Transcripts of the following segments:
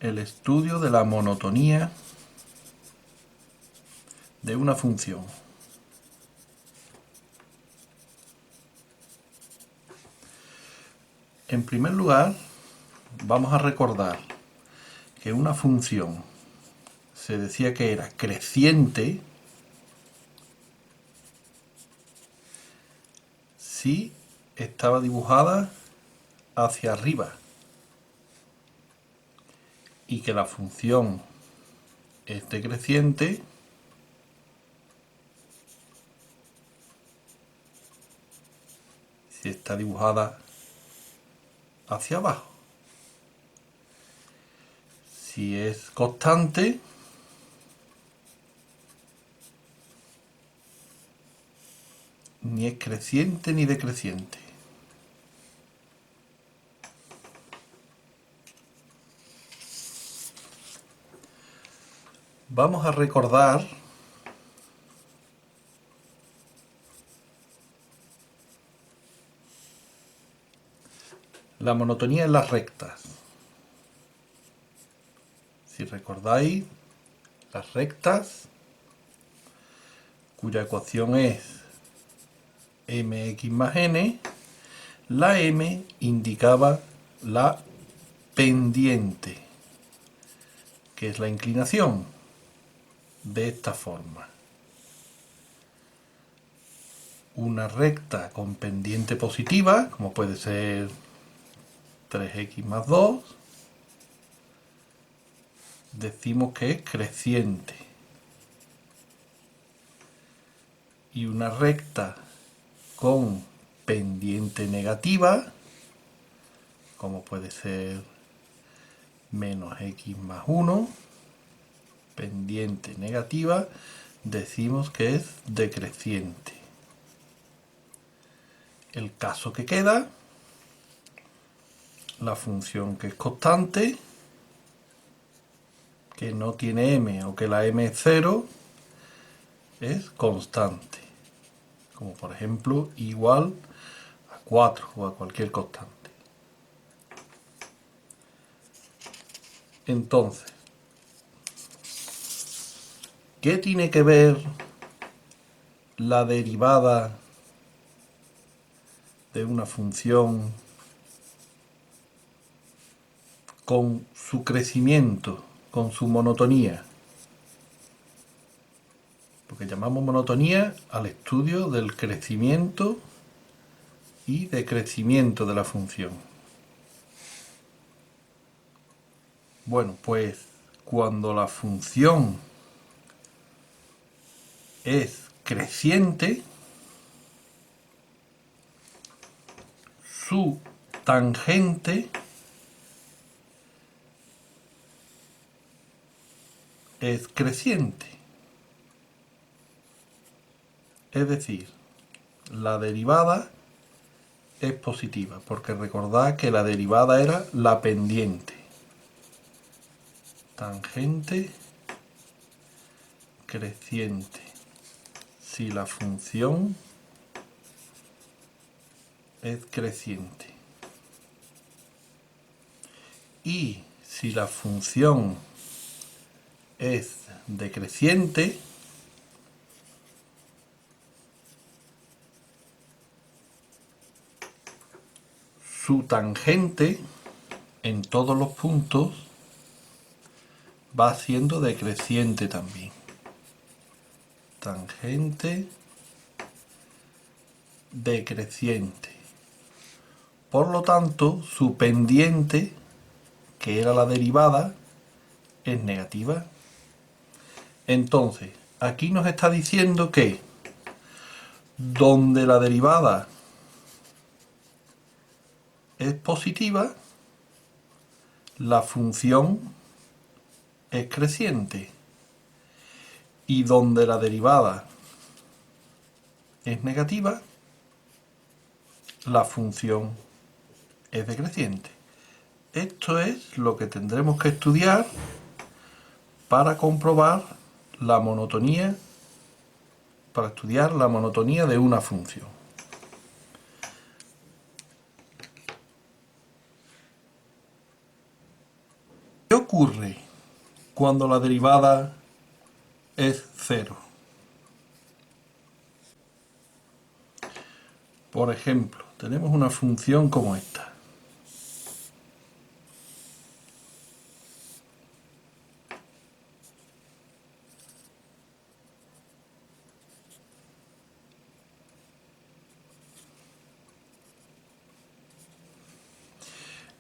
el estudio de la monotonía de una función. En primer lugar, vamos a recordar que una función se decía que era creciente si estaba dibujada hacia arriba y que la función es decreciente si está dibujada hacia abajo. Si es constante, ni es creciente ni decreciente. Vamos a recordar la monotonía en las rectas. Si recordáis, las rectas, cuya ecuación es mx más n, la m indicaba la pendiente, que es la inclinación, de esta forma. Una recta con pendiente positiva, como puede ser 3x más 2, decimos que es creciente. Y una recta con pendiente negativa, como puede ser menos x más 1, pendiente negativa, decimos que es decreciente. El caso que queda, la función que es constante, que no tiene m o que la m es 0, es constante, como por ejemplo igual a 4 o a cualquier constante. Entonces, ¿qué tiene que ver la derivada de una función con su crecimiento, con su monotonía? Porque llamamos monotonía al estudio del crecimiento y decrecimiento de la función. Bueno, pues cuando la función es creciente, su tangente es creciente. Es decir, la derivada es positiva, porque recordad que la derivada era la pendiente. Tangente creciente. Si la función es creciente. Y si la función es decreciente, su tangente en todos los puntos va siendo decreciente también. Tangente decreciente. Por lo tanto, su pendiente, que era la derivada, es negativa. Entonces, aquí nos está diciendo que donde la derivada es positiva, la función es creciente. Y donde la derivada es negativa, la función es decreciente. Esto es lo que tendremos que estudiar para comprobar la monotonía, para estudiar la monotonía de una función. ¿Qué ocurre cuando la derivada es 0? Por ejemplo, tenemos una función como esta.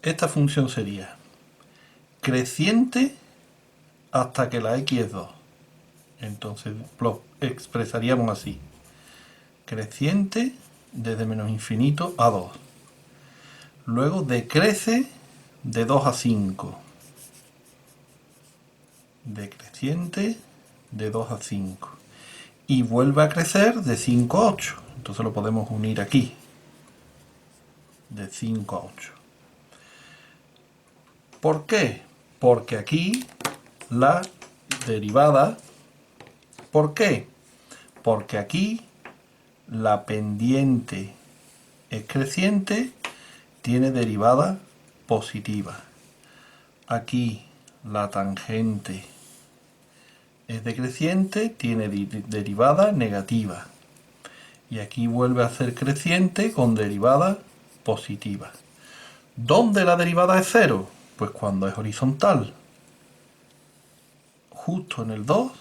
Esta función sería creciente hasta que la x es 2. Entonces lo expresaríamos así. Creciente desde menos infinito a 2. Luego decrece de 2 a 5. Decreciente de 2 a 5. Y vuelve a crecer de 5 a 8. Entonces lo podemos unir aquí. De 5 a 8. ¿Por qué? Porque aquí la derivada... ¿Por qué? Porque aquí la pendiente es creciente, tiene derivada positiva. Aquí la tangente es decreciente, tiene derivada negativa. Y aquí vuelve a ser creciente con derivada positiva. ¿Dónde la derivada es 0? Pues cuando es horizontal. Justo en el 2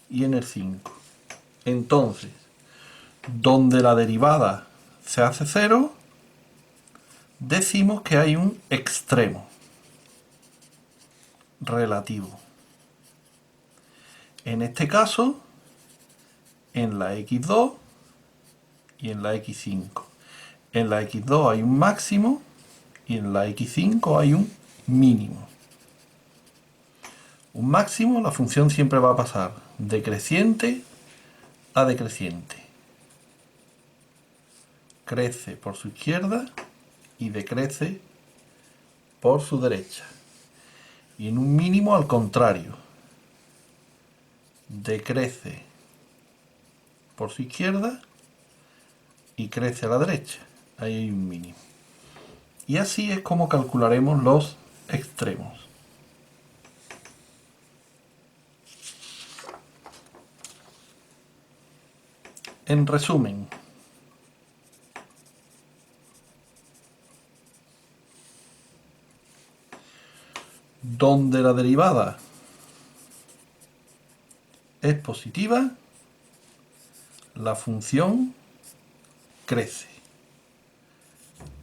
y en el 5. Entonces, donde la derivada se hace 0, decimos que hay un extremo relativo. En este caso, en la x2 y en la x5. En la x2 hay un máximo y en la x5 hay un mínimo. Un máximo, la función siempre va a pasar de creciente a decreciente. Crece por su izquierda y decrece por su derecha. Y en un mínimo al contrario. Decrece por su izquierda y crece a la derecha. Ahí hay un mínimo. Y así es como calcularemos los extremos. En resumen, donde la derivada es positiva, la función crece.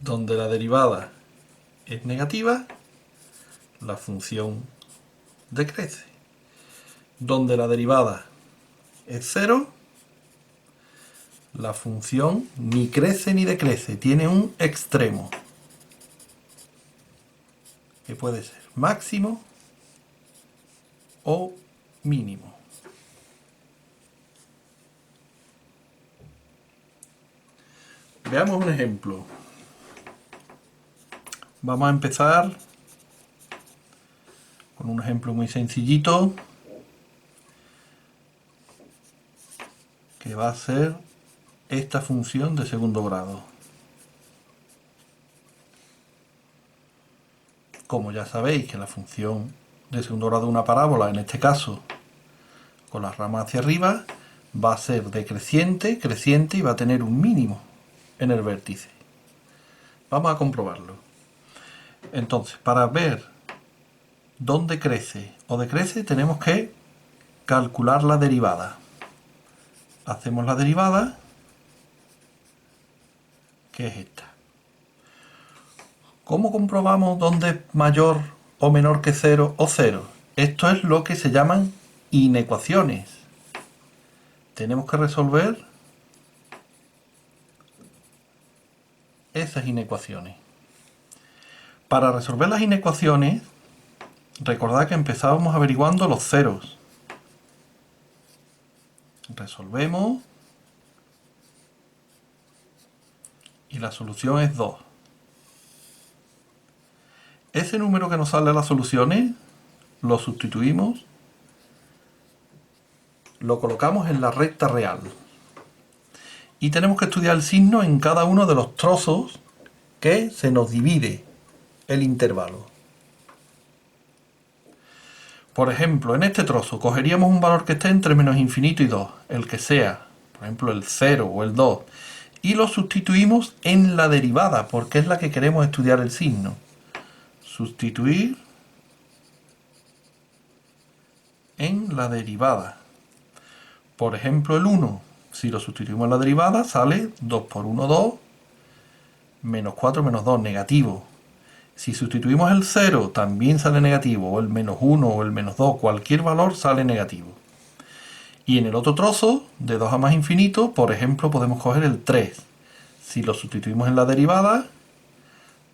Donde la derivada es negativa, la función decrece. Donde la derivada es 0, la función ni crece ni decrece, tiene un extremo, que puede ser máximo o mínimo. Veamos un ejemplo. Vamos a empezar con un ejemplo muy sencillito, que va a ser esta función de segundo grado. Como ya sabéis que la función de segundo grado de una parábola, en este caso con la rama hacia arriba, va a ser decreciente, creciente y va a tener un mínimo en el vértice. Vamos a comprobarlo. Entonces, para ver dónde crece o decrece, tenemos que calcular la derivada. Hacemos la derivada, que es esta. ¿Cómo comprobamos dónde es mayor o menor que 0 o 0? Esto es lo que se llaman inecuaciones. Tenemos que resolver esas inecuaciones. Para resolver las inecuaciones, recordad que empezábamos averiguando los ceros. Resolvemos y la solución es 2. Ese número que nos sale a las soluciones lo sustituimos, lo colocamos en la recta real. Y tenemos que estudiar el signo en cada uno de los trozos que se nos divide el intervalo. Por ejemplo, en este trozo cogeríamos un valor que esté entre menos infinito y 2, el que sea, por ejemplo el 0 o el 2, y lo sustituimos en la derivada, porque es la que queremos estudiar el signo. Sustituir en la derivada. Por ejemplo, el 1, si lo sustituimos en la derivada, sale 2 por 1, 2, menos 4 menos 2, negativo. Si sustituimos el 0, también sale negativo, o el menos 1 o el menos 2, cualquier valor sale negativo. Y en el otro trozo, de 2 a más infinito, por ejemplo, podemos coger el 3. Si lo sustituimos en la derivada,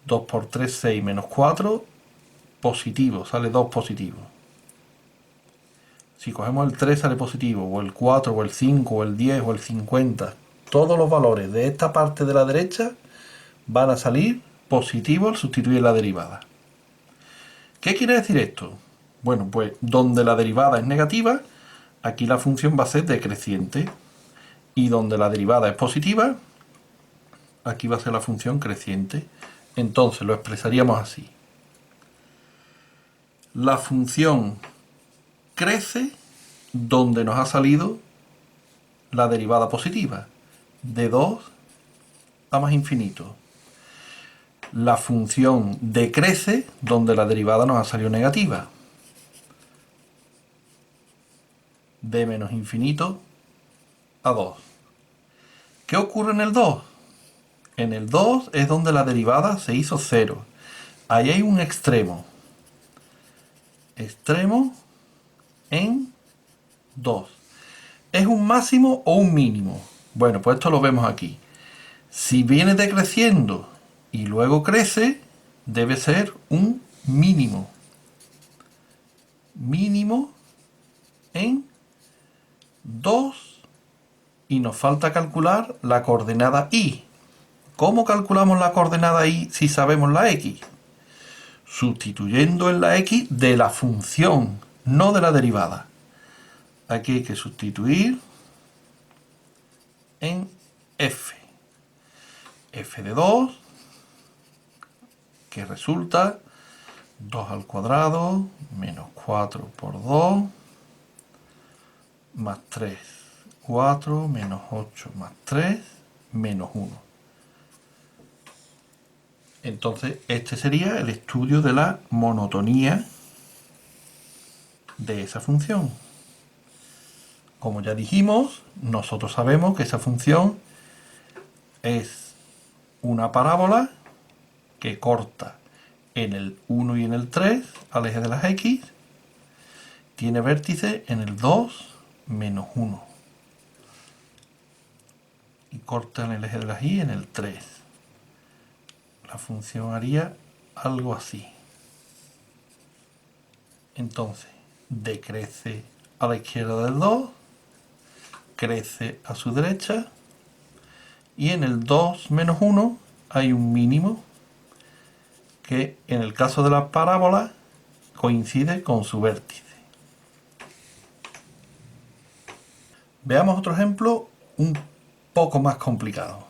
2 por 3, 6, menos 4, positivo, sale 2 positivo. Si cogemos el 3 sale positivo, o el 4, o el 5, o el 10, o el 50. Todos los valores de esta parte de la derecha van a salir positivos al sustituir la derivada. ¿Qué quiere decir esto? Bueno, pues donde la derivada es negativa, aquí la función va a ser decreciente. Y donde la derivada es positiva, aquí va a ser la función creciente. Entonces lo expresaríamos así. La función crece donde nos ha salido la derivada positiva, de 2 a más infinito. La función decrece donde la derivada nos ha salido negativa, de menos infinito a 2. ¿Qué ocurre en el 2? En el 2 es donde la derivada se hizo 0. Ahí hay un extremo. Extremo en 2. ¿Es un máximo o un mínimo? Bueno, pues esto lo vemos aquí. Si viene decreciendo y luego crece, debe ser un mínimo. Mínimo en 2 y nos falta calcular la coordenada y. ¿Cómo calculamos la coordenada y si sabemos la x? Sustituyendo en la x de la función, no de la derivada. Aquí hay que sustituir en f. F de 2, que resulta 2 al cuadrado menos 4 por 2 más 3. 4 menos 8 más 3 menos 1. Entonces, este sería el estudio de la monotonía de esa función. Como ya dijimos, nosotros sabemos que esa función es una parábola que corta en el 1 y en el 3 al eje de las x, tiene vértice en el 2 menos 1 y corta en el eje de las y en el 3. La función haría algo así. Entonces, decrece a la izquierda del 2, crece a su derecha, y en el 2 menos 1 hay un mínimo que en el caso de la parábola coincide con su vértice. Veamos otro ejemplo un poco más complicado.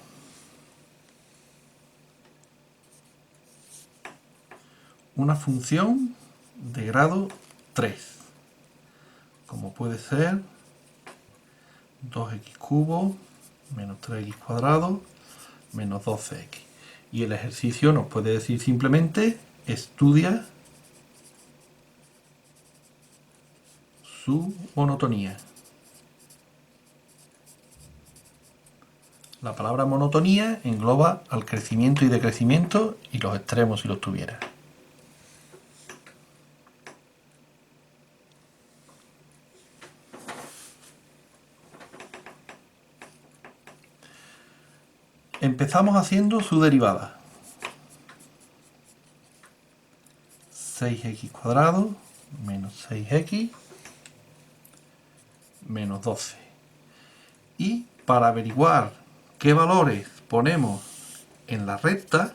Una función de grado 3, como puede ser 2x cubo menos 3x cuadrado menos 12x. Y el ejercicio nos puede decir simplemente estudia su monotonía. La palabra monotonía engloba al crecimiento y decrecimiento y los extremos si los tuviera. Empezamos haciendo su derivada. 6x cuadrado menos 6x menos 12. Y para averiguar qué valores ponemos en la recta,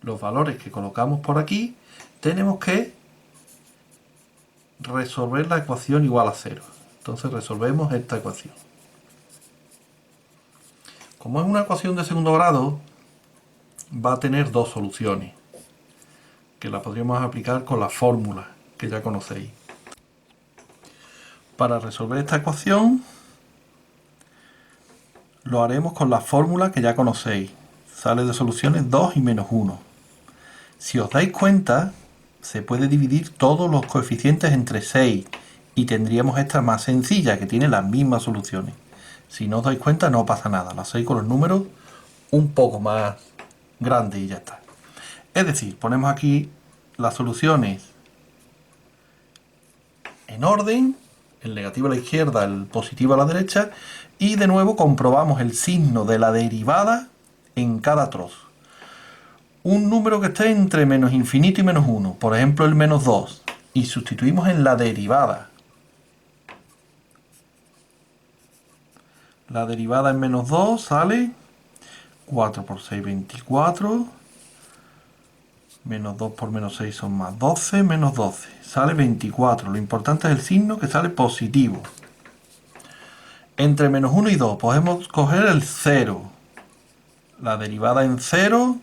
los valores que colocamos por aquí, tenemos que resolver la ecuación igual a 0. Entonces resolvemos esta ecuación. Como es una ecuación de segundo grado, va a tener dos soluciones, que la podríamos aplicar con la fórmula que ya conocéis. Para resolver esta ecuación lo haremos con la fórmula que ya conocéis. Sale de soluciones 2 y menos 1. Si os dais cuenta, se puede dividir todos los coeficientes entre 6 y tendríamos esta más sencilla que tiene las mismas soluciones. Si no os dais cuenta no pasa nada, lo hacéis con los números un poco más grandes y ya está. Es decir, ponemos aquí las soluciones en orden, el negativo a la izquierda, el positivo a la derecha, y de nuevo comprobamos el signo de la derivada en cada trozo. Un número que esté entre menos infinito y menos 1, por ejemplo el menos 2, y sustituimos en la derivada. La derivada en menos 2 sale 4 por 6, 24, menos 2 por menos 6 son más 12, menos 12, sale 24. Lo importante es el signo que sale positivo. Entre menos 1 y 2 podemos coger el 0. La derivada en 0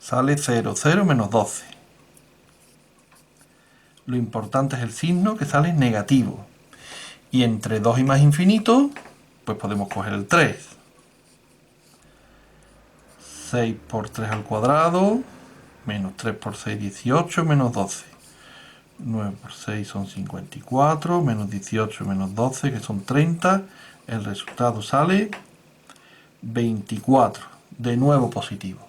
sale 0, 0 menos 12. Lo importante es el signo que sale negativo. Y entre 2 y más infinito, pues podemos coger el 3. 6 por 3 al cuadrado, menos 3 por 6, 18, menos 12. 9 por 6 son 54, menos 18, menos 12, que son 30. El resultado sale 24, de nuevo positivo.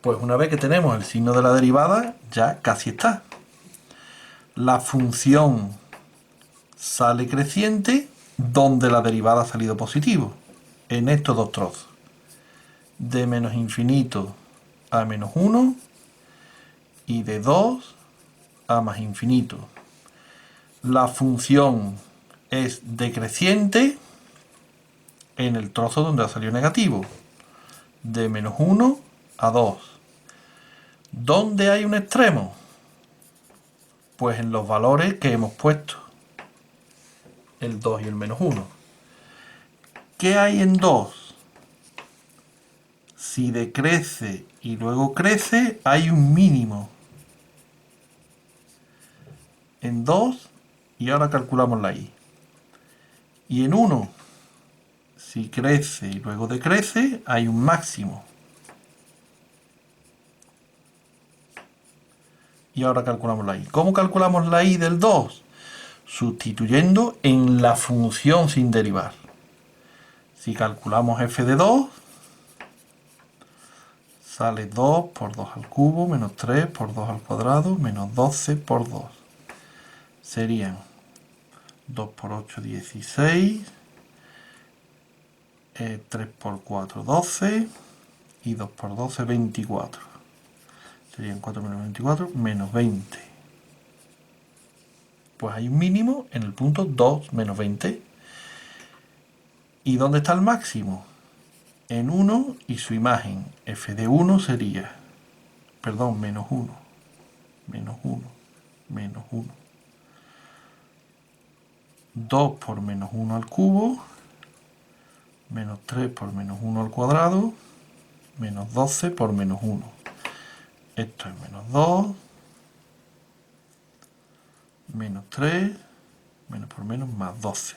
Pues una vez que tenemos el signo de la derivada, ya casi está. La función sale creciente donde la derivada ha salido positivo, en estos dos trozos. De menos infinito a menos 1 y de 2 a más infinito. La función es decreciente en el trozo donde ha salido negativo, de menos 1 a 2. ¿Dónde hay un extremo? Pues en los valores que hemos puesto, el 2 y el menos 1. ¿Qué hay en 2? Si decrece y luego crece, hay un mínimo. En 2, y ahora calculamos la y. Y en 1, si crece y luego decrece, hay un máximo. Y ahora calculamos la y. ¿Cómo calculamos la y del 2? Sustituyendo en la función sin derivar. Si calculamos f de 2, sale 2 por 2 al cubo, menos 3 por 2 al cuadrado, menos 12 por 2. Serían 2 por 8, 16, 3 por 4, 12, y 2 por 12, 24. Serían 4 menos 24, menos 20. Pues hay un mínimo en el punto 2 menos 20. ¿Y dónde está el máximo? En 1 y su imagen. F de 1 sería, perdón, menos 1, menos 1, menos 1. 2 por menos 1 al cubo, menos 3 por menos 1 al cuadrado, menos 12 por menos 1. Esto es menos 2, menos 3, menos por menos más 12.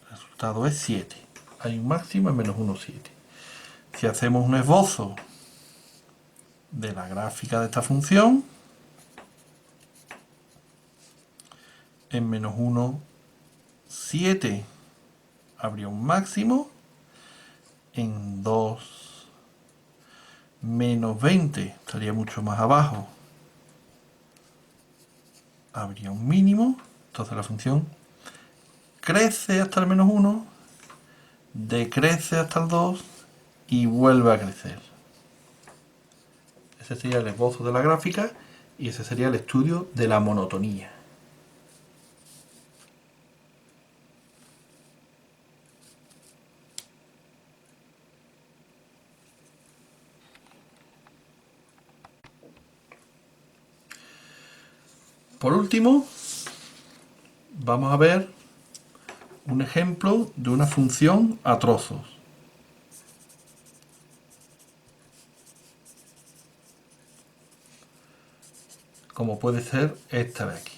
El resultado es 7. Hay un máximo en menos 1, 7. Si hacemos un esbozo de la gráfica de esta función, en menos 1, 7 habría un máximo, en 2, menos 20 estaría mucho más abajo, habría un mínimo. Entonces la función crece hasta el menos 1, decrece hasta el 2 y vuelve a crecer. Ese sería el esbozo de la gráfica y ese sería el estudio de la monotonía. Por último, vamos a ver un ejemplo de una función a trozos. como puede ser esta de aquí.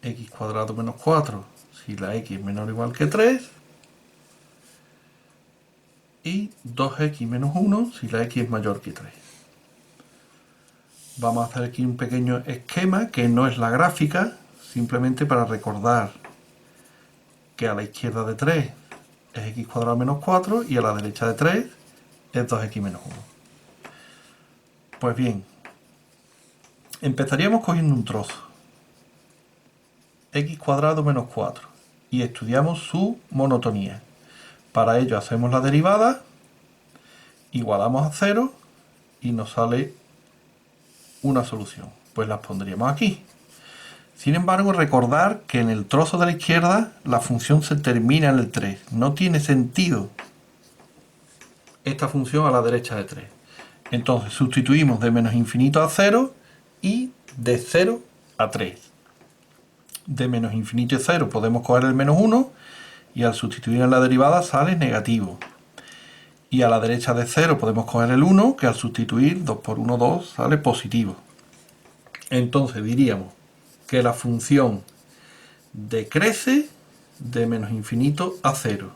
X cuadrado menos 4 si la x es menor o igual que 3. Y 2x menos 1 si la x es mayor que 3. Vamos a hacer aquí un pequeño esquema que no es la gráfica, simplemente para recordar que a la izquierda de 3 es x cuadrado menos 4 y a la derecha de 3 es 2x menos 1. Pues bien, empezaríamos cogiendo un trozo, x cuadrado menos 4, y estudiamos su monotonía. Para ello hacemos la derivada, igualamos a 0 y nos sale una solución. Pues las pondríamos aquí. Sin embargo, recordar que en el trozo de la izquierda la función se termina en el 3. No tiene sentido esta función a la derecha de 3. Entonces sustituimos de menos infinito a 0 y de 0 a 3. De menos infinito a 0 podemos coger el menos 1 y al sustituir en la derivada sale negativo. Y a la derecha de 0 podemos coger el 1, que al sustituir 2 por 1, 2, sale positivo. Entonces diríamos que la función decrece de menos infinito a 0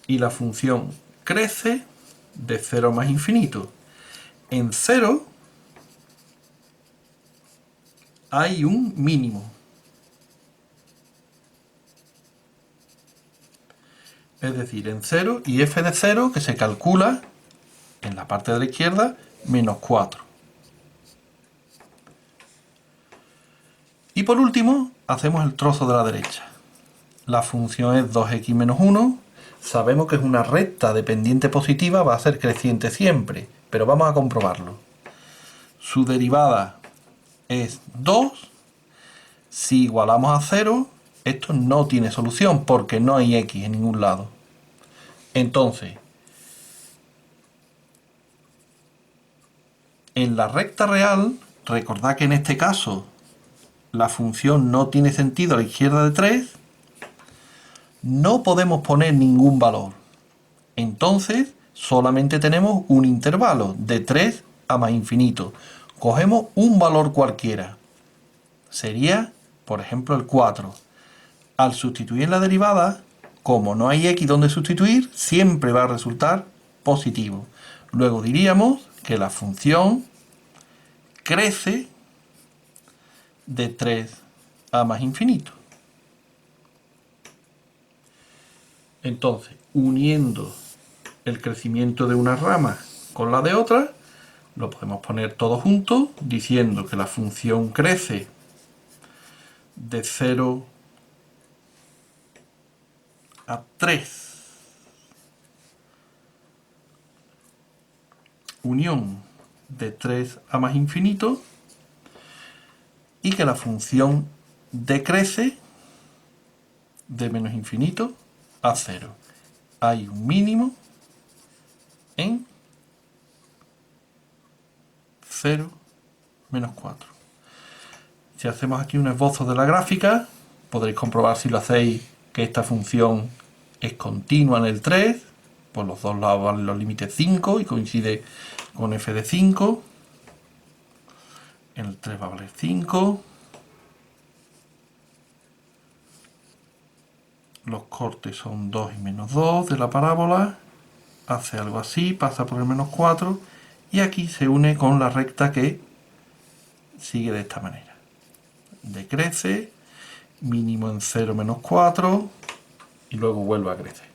y la función crece de 0 más infinito. En 0 hay un mínimo. Es decir, en 0 y f de 0 que se calcula en la parte de la izquierda menos 4. Y por último, hacemos el trozo de la derecha. La función es 2x menos 1. Sabemos que es una recta de pendiente positiva, va a ser creciente siempre, pero vamos a comprobarlo. Su derivada es 2. Si igualamos a 0, esto no tiene solución porque no hay x en ningún lado. Entonces, en la recta real, recordad que en este caso la función no tiene sentido a la izquierda de 3, no podemos poner ningún valor. Entonces, solamente tenemos un intervalo de 3 a más infinito. Cogemos un valor cualquiera. Sería, por ejemplo, el 4. Al sustituir la derivada, como no hay x donde sustituir, siempre va a resultar positivo. Luego diríamos que la función crece de 3 a más infinito. Entonces, uniendo el crecimiento de una rama con la de otra, lo podemos poner todo junto diciendo que la función crece de 0 a 3. Unión de 3 a más infinito y que la función decrece de menos infinito a 0. Hay un mínimo en 0 menos 4. Si hacemos aquí un esbozo de la gráfica, podréis comprobar si lo hacéis que esta función es continua en el 3, por los dos lados valen los límites 5 y coincide con f de 5. En el 3 va a valer 5. Los cortes son 2 y menos 2 de la parábola. Hace algo así, pasa por el menos 4 y aquí se une con la recta que sigue de esta manera. Decrece, mínimo en 0 menos 4 y luego vuelve a crecer.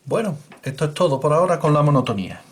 Bueno, esto es todo por ahora con la monotonía.